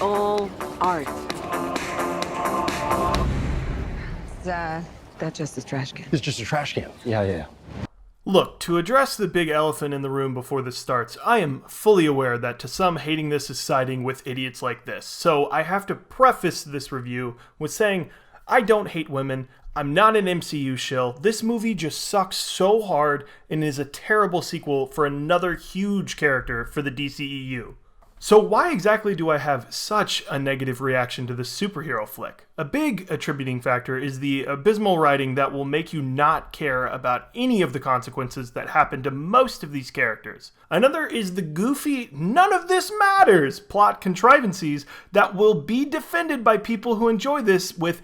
all art. That's just a trash can. It's just a trash can. Yeah. Look, to address the big elephant in the room before this starts, I am fully aware that to some hating this is siding with idiots like this, so I have to preface this review with saying I don't hate women, I'm not an MCU shill, this movie just sucks so hard and is a terrible sequel for another huge character for the DCEU. So why exactly do I have such a negative reaction to this superhero flick? A big attributing factor is the abysmal writing that will make you not care about any of the consequences that happen to most of these characters. Another is the goofy, none of this matters plot contrivances that will be defended by people who enjoy this with,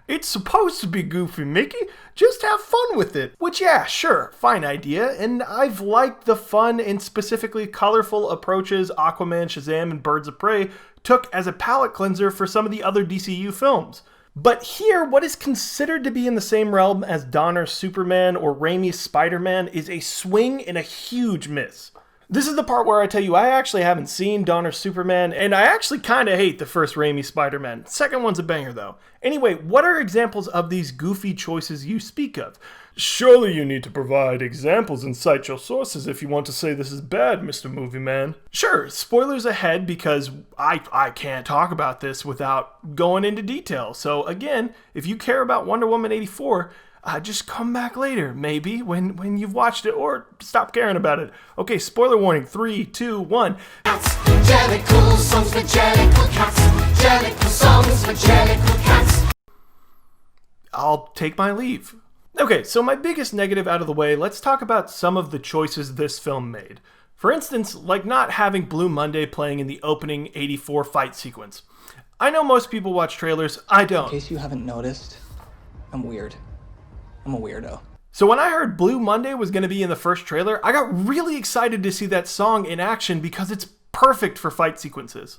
it's supposed to be goofy, Mickey, just have fun with it. Which, yeah, sure, fine idea, and I've liked the fun and specifically colorful approaches Aquaman, Shazam, and Birds of Prey took as a palate cleanser for some of the other DCU films. But here, what is considered to be in the same realm as Donner's Superman or Raimi's Spider-Man is a swing and a huge miss. This is the part where I tell you I actually haven't seen Donner's Superman, and I actually kind of hate the first Raimi Spider-Man. Second one's a banger though. Anyway, what are examples of these goofy choices you speak of? Surely you need to provide examples and cite your sources if you want to say this is bad, Mr. Movie Man. Sure, spoilers ahead because I can't talk about this without going into detail. So again, if you care about Wonder Woman 84, just come back later, maybe, when you've watched it, or stop caring about it. Okay, spoiler warning, 3, 2, 1. Jellicle songs for Jellicle cats. Jellicle songs for Jellicle cats. I'll take my leave. Okay, so my biggest negative out of the way, let's talk about some of the choices this film made. For instance, like not having Blue Monday playing in the opening 84 fight sequence. I know most people watch trailers, I don't. In case you haven't noticed, I'm weird. I'm a weirdo. So when I heard Blue Monday was going to be in the first trailer, I got really excited to see that song in action because it's perfect for fight sequences.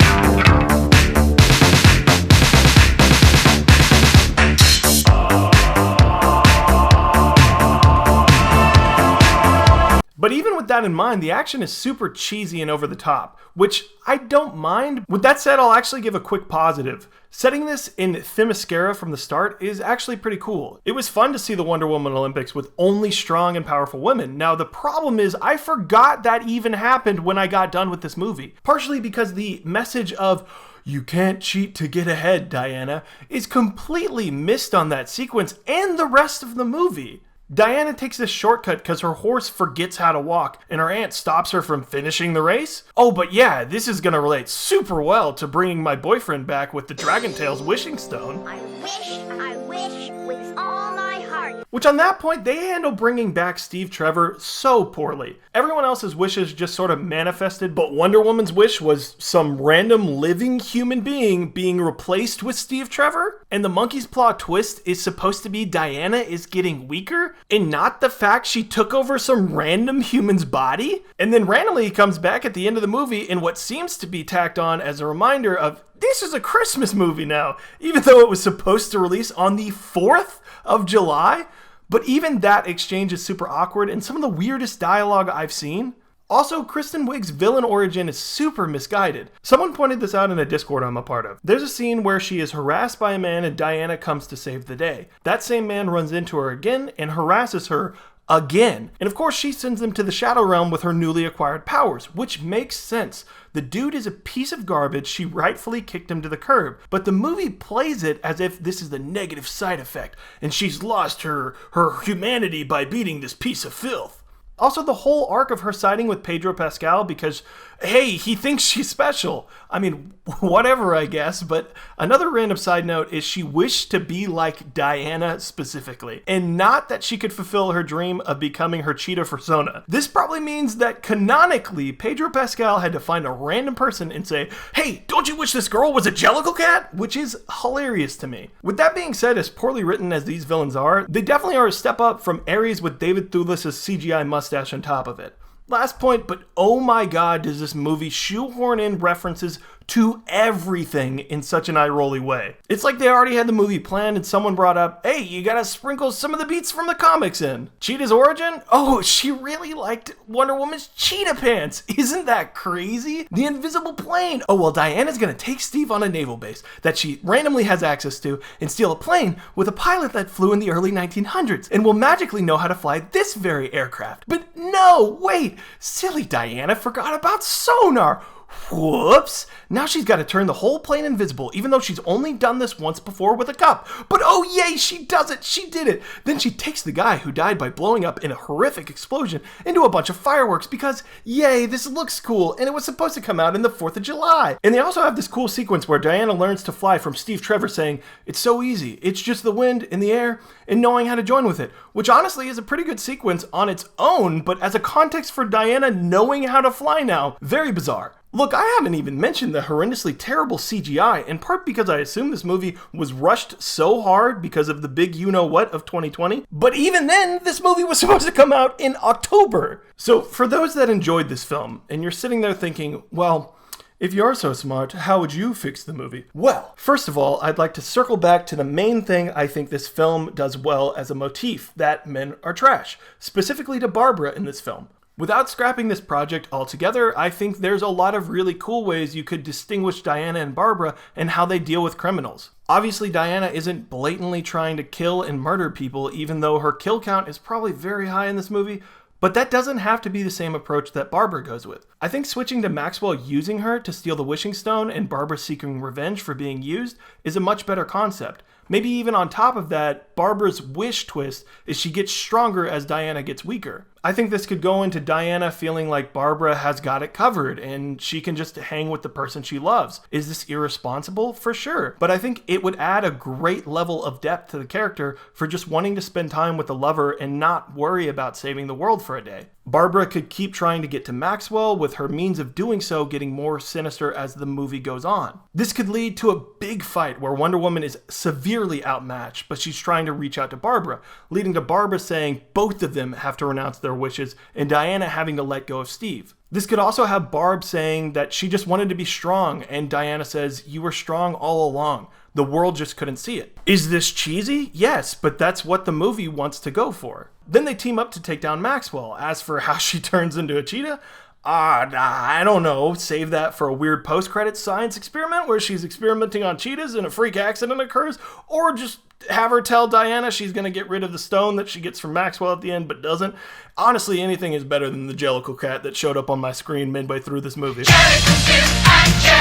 But even with that in mind, the action is super cheesy and over the top, which I don't mind. With that said, I'll actually give a quick positive. Setting this in Themyscira from the start is actually pretty cool. It was fun to see the Wonder Woman Olympics with only strong and powerful women. Now the problem is I forgot that even happened when I got done with this movie. Partially because the message of "you can't cheat to get ahead, Diana" is completely missed on that sequence and the rest of the movie. Diana takes this shortcut because her horse forgets how to walk and her aunt stops her from finishing the race. Oh, but yeah, this is going to relate super well to bringing my boyfriend back with the Dragon Tales wishing stone. I wish with all my heart. Which on that point, they handle bringing back Steve Trevor so poorly. Everyone else's wishes just sort of manifested, but Wonder Woman's wish was some random living human being replaced with Steve Trevor? And the monkey's plot twist is supposed to be Diana is getting weaker? And not the fact she took over some random human's body? And then randomly he comes back at the end of the movie in what seems to be tacked on as a reminder of this is a Christmas movie now, even though it was supposed to release on the 4th of July. But even that exchange is super awkward and some of the weirdest dialogue I've seen. Also, Kristen Wiig's villain origin is super misguided. Someone pointed this out in a Discord I'm a part of. There's a scene where she is harassed by a man and Diana comes to save the day. That same man runs into her again and harasses her again. And of course she sends him to the Shadow Realm with her newly acquired powers, which makes sense. The dude is a piece of garbage, she rightfully kicked him to the curb. But the movie plays it as if this is the negative side effect, and she's lost her humanity by beating this piece of filth. Also, the whole arc of her siding with Pedro Pascal because, hey, he thinks she's special. I mean, whatever, I guess. But another random side note is she wished to be like Diana specifically, and not that she could fulfill her dream of becoming her cheetah persona. This probably means that canonically, Pedro Pascal had to find a random person and say, hey, don't you wish this girl was a Jellicle cat? Which is hilarious to me. With that being said, as poorly written as these villains are, they definitely are a step up from Ares with David Thewlis' CGI mustache on top of it. Last point, but oh my god, does this movie shoehorn in references to everything in such an eye-rolly way. It's like they already had the movie planned and someone brought up, hey, you gotta sprinkle some of the beats from the comics in. Cheetah's origin? Oh, she really liked Wonder Woman's cheetah pants. Isn't that crazy? The invisible plane. Oh, well, Diana's gonna take Steve on a naval base that she randomly has access to and steal a plane with a pilot that flew in the early 1900s and will magically know how to fly this very aircraft. But no, wait, silly Diana forgot about sonar. Whoops! Now she's got to turn the whole plane invisible, even though she's only done this once before with a cup. But oh yay, she does it! She did it! Then she takes the guy who died by blowing up in a horrific explosion into a bunch of fireworks because, yay, this looks cool, and it was supposed to come out in the 4th of July. And they also have this cool sequence where Diana learns to fly from Steve Trevor saying, it's so easy, it's just the wind in the air and knowing how to join with it, which honestly is a pretty good sequence on its own, but as a context for Diana knowing how to fly now, very bizarre. Look, I haven't even mentioned the horrendously terrible CGI, in part because I assume this movie was rushed so hard because of the big you-know-what of 2020. But even then, this movie was supposed to come out in October. So for those that enjoyed this film, and you're sitting there thinking, well, if you're so smart, how would you fix the movie? Well, first of all, I'd like to circle back to the main thing I think this film does well as a motif, that men are trash, specifically to Barbara in this film. Without scrapping this project altogether, I think there's a lot of really cool ways you could distinguish Diana and Barbara and how they deal with criminals. Obviously, Diana isn't blatantly trying to kill and murder people, even though her kill count is probably very high in this movie, but that doesn't have to be the same approach that Barbara goes with. I think switching to Maxwell using her to steal the wishing stone and Barbara seeking revenge for being used is a much better concept. Maybe even on top of that, Barbara's wish twist is she gets stronger as Diana gets weaker. I think this could go into Diana feeling like Barbara has got it covered and she can just hang with the person she loves. Is this irresponsible? For sure. But I think it would add a great level of depth to the character for just wanting to spend time with the lover and not worry about saving the world for a day. Barbara could keep trying to get to Maxwell, with her means of doing so getting more sinister as the movie goes on. This could lead to a big fight where Wonder Woman is severely outmatched, but she's trying to reach out to Barbara, leading to Barbara saying both of them have to renounce their wishes and Diana having to let go of Steve. This could also have Barb saying that she just wanted to be strong, and Diana says, you were strong all along. The world just couldn't see it. Is this cheesy? Yes, but that's what the movie wants to go for. Then they team up to take down Maxwell. As for how she turns into a cheetah, I don't know. Save that for a weird post-credits science experiment where she's experimenting on cheetahs and a freak accident occurs, or just have her tell Diana she's going to get rid of the stone that she gets from Maxwell at the end but doesn't. Honestly, anything is better than the Jellicle cat that showed up on my screen midway through this movie. Jellicle,